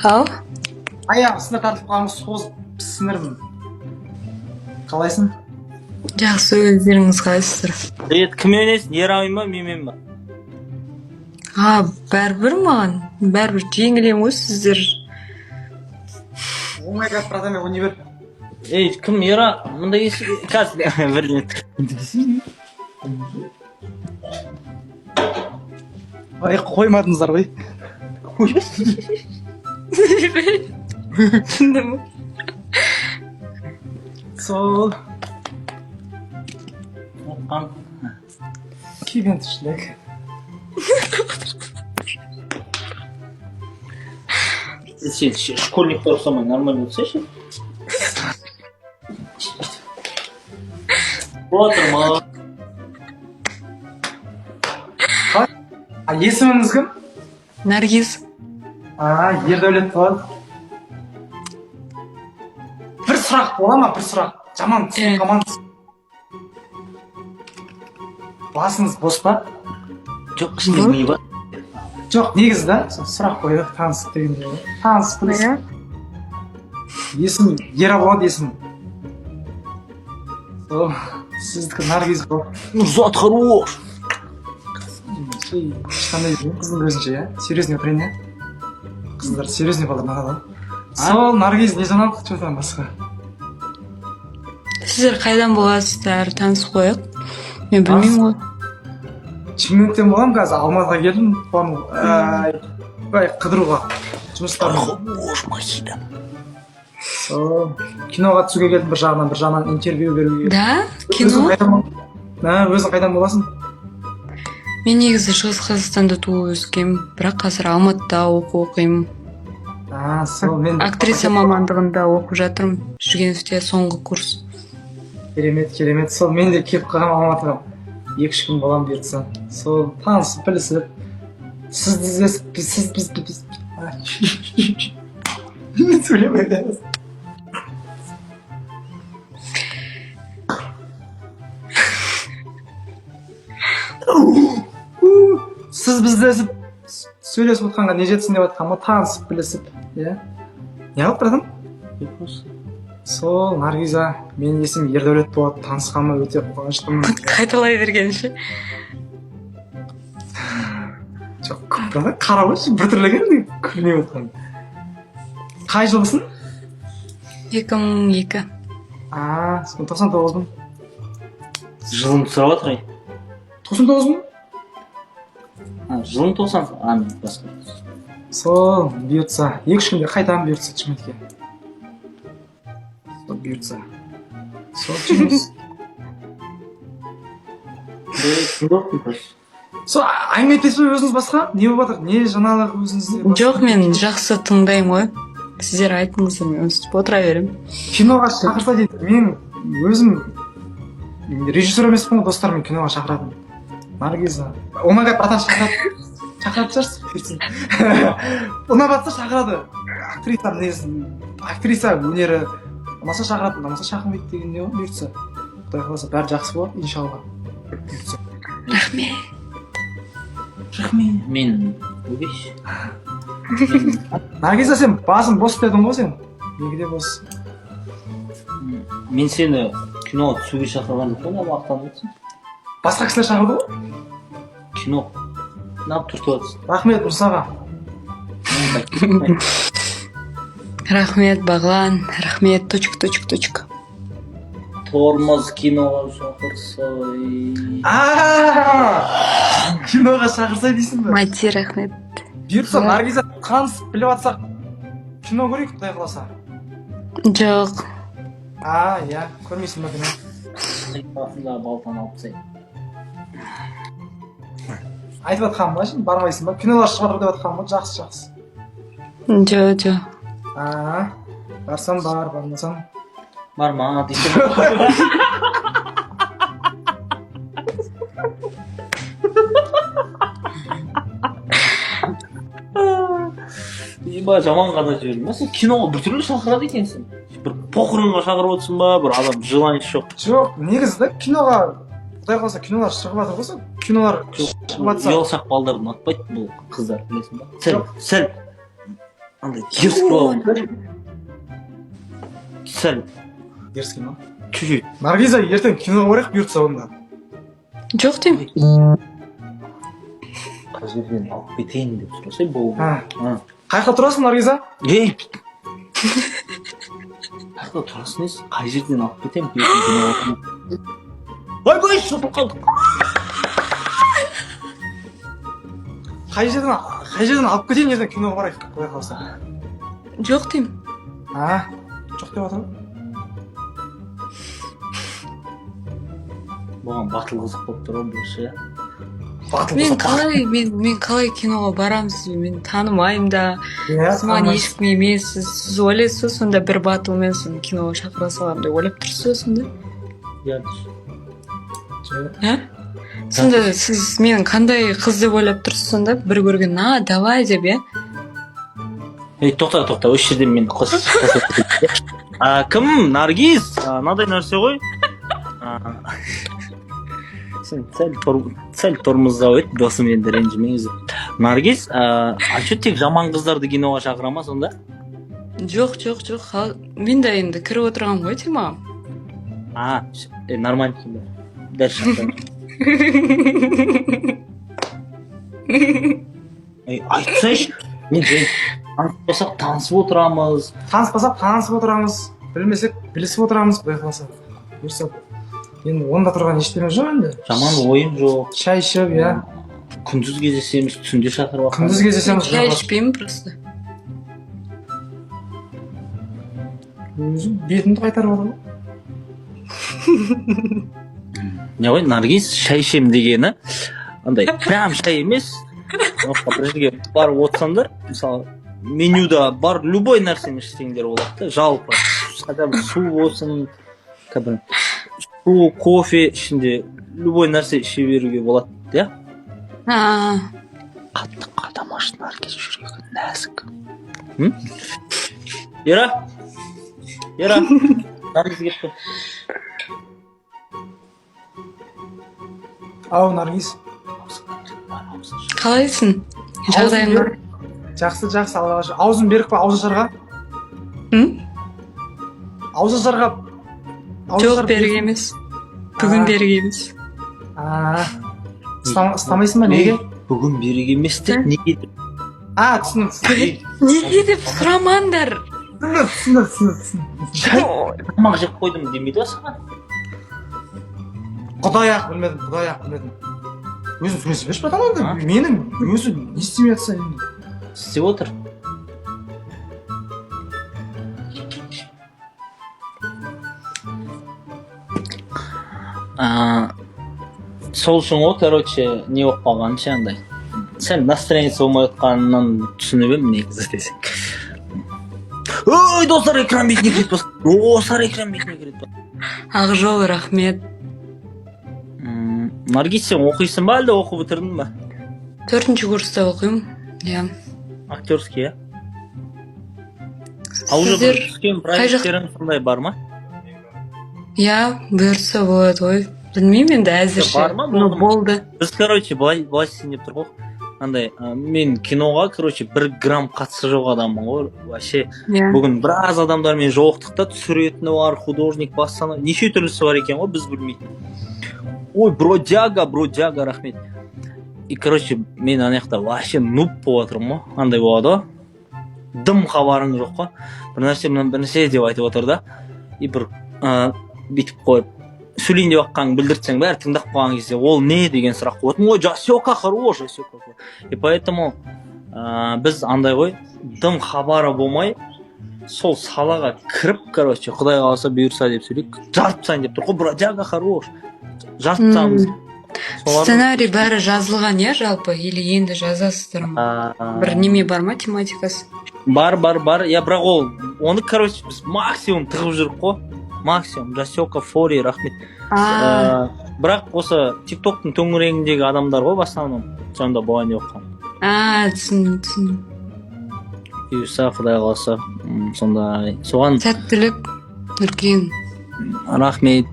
Ау? Аяғым сыныр тартылып қалған созып сіңірмін. Қалайсың? Жақсы, өздеріңіз қалайсыздар? Привет, кім емесің? Ерауин ба, менмен ба? Бәрібір маған. Бәрібір жеңілем ғой сіздер. О май гад, братан, мен универ. Ей, кім Ера? Мұнда есі... Қазір, бірден. Ай, қоймадыңыздар ғой. Түсіндім. Сол. Оққан. Кебен тіршілік. Сен школьниктер ұқсамай нормально өтсе ше? Отырма. Есіміңіз кім? Наргиз. Ердәулет болады. Бір сұрақ бола ма? Бір сұрақ. Жаман түсін командасы. Басыңыз бос па? Жоқ, ішінде не ба? Жоқ, негізі да, сұрақ қойдық, танысып дегенде. Танысып дегенде. Есім, Ера болады есім. Сіздікі Наргиз болады. Зат хорош. Ешқандай деймін, қыздың өзінше, я? Серьезный парень, я? Қыздар серьезный балдар надо. Сол, Наргиз, не жаңалық, что-то басқа. Сіздер қайдан боласыздар, танысып қояқ? Мен білмеймін ғой. Шымкенттен болам, қазір Алматыға келдім, қыдыруға. Жұмыстарым. Хорош, махида. Сол, киноға түсуге келдім бір жағынан интервью беруге. Да? Кино? Өзің қайдан боласың? Мен негізі Шығыс Қазақстанда туып өскем, бірақ қазір Алматыда оқимын. Сол, мен... Актриса мамандығында оқып жатырмын. Жүргенівте соңғы курс. Керемет. Сол, мен де келіп қалғам Алматыға. 2-3 күн болам бердісі. Сол, танысып, білісіп. Сізді іздесіп, Мен сөйлемей дәміз. Сіз бізді іздесіп, сөйлесіп отқанға не жетсін деп отқан, танысып, білісіп. Не алып братан? Сол, Наргиза, мен есім Ердәулет болады, танысқаныма өте қуаныштымын. Қайталай бергенше. Жоқ, братан, қарап өтші, бір түрлі күліне отқан. Қай жылғысың? 2002. 99-мын. Жылын сұрап атыр, 99-мын? Жылын 90, мен басқа. Сол, бұйыртса, 2 күнде қайтам бұйыртса Шымкентке. Сол, бұйыртса. Сол, жұмыс. Сол, әңгіме етпес бе өзіңіз басқа? Не болып жатыр? Не жаңалық өзіңізде? Жоқ, мен жақсы тыңдаймын ғой. Сіздер айтыңыздар, мен өстіп отыра берем. Киноға шақырса дейді, мен өзім режиссер емеспін ғой, достарым киноға шақыратын. Наргиза. Оңайға братан шақырады шығарсыз. Ұнап шақырады. Актриса өнері ұнаса шақырады, ұнамаса шақырмайды деген не ғой, бұйыртса. Құдай қаласа бәрі жақсы болады, иншалла. Рахмет. Мен өгеш. Наргиза, сен басын бос дедің ғой сен? Неге бос? Мен сені киноға түсуге шақырған жоқ, не мақтанып отырсың? Басқа кісілер шақырды ғой? Кино. Нап түртіп отырсың. Рахмет, Мұсаға. Рахмет, Бағлан. Рахмет, ... Тормоз киноға шақырса... Киноға шақырса дейсің бе? Мати, рахмет. Бұйыртса, Наргиза танысып біліп атсақ, кино көрейік, құдай қаласа. Жоқ. Иә, көрмейсің ба кино? Қасында балтан алып тастайын. Айтып атқаным ба, бармайсың ба? Кинолар шығып жатыр деп атқаным ба? Жақсы. Жоқ. Барсам бар, бармасам. Барма, дейсің. Жаман ғана жібердім. Сен киноға бір түрлі шақырады екенсің. бір похоронға шақырып отырсың ба, бір адам желание жоқ. Жоқ, негізі да киноға құдай қаласа кинолар шығып жатыр ғой, кинолар шығып жатса. Ұялшақ балдарды ұнатпайды бұл қыздар, білесің ба? Сәл андай дерзкий болып. Сәл Дерзкий ма? чуть-чуть. Наргиза, ертең киноға барайық бұйыртса онда. Жоқ деймін. Қай жерден алып кетейін деп сұрасай бұл. Қай жақта тұрасың, Наргиза? Ей! Қай жақта тұрасың дейсің? Қай жерден алып кетейін? Ой, шопыр қалдық. Қай жерден алып кетейін, ертең киноға барайық, құдай қаласа. Жоқ деймін. Жоқ деп жатыр. Бұған батыл қызық болып тұр ғой бұл ше. Мен қалай киноға барамыз, мен танымаймын да. Саған ешкім емес, сіз ойлайсыз сонда бір батылмен соны киноға шақыра саламын деп ойлап тұрсыз сонда? Сонда сіз менің қандай қыз деп ойлап тұрсыз сонда? Бір көрген, давай деп, Тоқта, осы жерден мен кім? Наргиз? Мынадай нәрсе ғой. Сен сәл тормоздау ет, досым енді ренжімеңіз. Наргиз, че тек жаман қыздарды киноға шақыра ма сонда? Жоқ. Мен де енді кіріп отырған ғой темаға. Нормально сонда. Дәл шақтан. Айтсайшы, мен таныспасақ танысып отырамыз. Таныспасақ танысып отырамыз. Білмесек білісіп отырамыз, құдай қаласа. Бұйырса, енді онда тұрған ештеңе жоқ енді. Жаман ойым жоқ. Шай ішіп, Күндіз кездесеміз, түнде шақырып алып. Күндіз кездесеміз. Шай ішпеймін просто. Өзім бетімді қайтарып отыр ғой. Не ғой, Наргиз шай ішем дегені, андай прям шай емес. Бір жерге барып отырсаңдар, мысалы, менюда бар любой нәрсені ішсеңдер болады, жалпы. Су болсын, су, кофе ішінде любой нәрсе іше беруге болады, иә? Қатты қадамаш Наргиз жүрегі нәзік. Ера, Наргиз кетті. Ау, Наргиз. Қалайсың? Жағдайың бар? Жақсы, Аллаға шүкір. Аузын берік па, ауызашарға? Ауызашарға? Жоқ, берік емес. Бүгін берік емес. Ұстамайсың ба, неге? Бүгін берік емес деп, неге деп? Түсініп. Неге деп сұрамаңдар. Түсініп. Тамақ жеп қойдым демейді ва саған? Құдай-ақ білмедім. Өзің сөйлесіп еш батан енді? Менің өзі не істемей жатса енді? Істеп отыр. Сол үшін ғой, короче, не болып қалған ше андай. Сен настроениесі болмай отқанынан түсініп едім негізі десең. Ой, достар, экран бетіне кіреді ба? Ақжол, рахмет. Наргиз, сен оқисың ба, әлде оқу бітірдің ба? 4-ші курста оқимын, Актерский, А уже бір түскен проекттерің сондай бар ма? Бұйырса болады ғой. Білмеймін енді әзірше. Бар ма? Болды. Біз, короче, былай сенеп тұр ғой. Андай, мен киноға, короче, 1 грамм қатысы жоқ адаммын ғой. Вообще, бүгін біраз адамдармен жолықтық та, түсіретіні бар, художник, бассаны, неше түрлісі бар екен ғой, біз білмейтін. Ой, бродяга, рахмет. И, короче, мен анаяқта вообще нуб болып отырмын ғой. Андай болады ғой. Дым хабарың жоқ қой. Бір нәрсе деп айтып отыр да. И бір бүйтіп қойып, сөйлейін деп аққанын білдіртсең, бәрі тыңдап қалған кезде, ол не деген сұрақ қойдым. Ой, жасёка хорош. И поэтому біз андай ғой, дым хабары болмай, сол салаға кіріп, короче, құдай қаласа бұйырса деп сөйлейік. Жарып тастайын деп тұр ғой, бродяга хорош. Жарып тастамыз. Сценарий бәрі жазылған, жалпы? Или енді жазасыздар ма? Бір неме бар ма, тематикасы? Бар. Бірақ оны, короче, біз максимум тығып жүріп қой. Максимум. Жасёка, Фори, рахмет. Бірақ осы тиктоктың төңірегіндегі адамдар ғой, в основном. Сонда болайын деп оққан. Түсіндім. Бұйырса, құдай қаласа. Сондай. Соған сәттілік, Нұркен. Рахмет.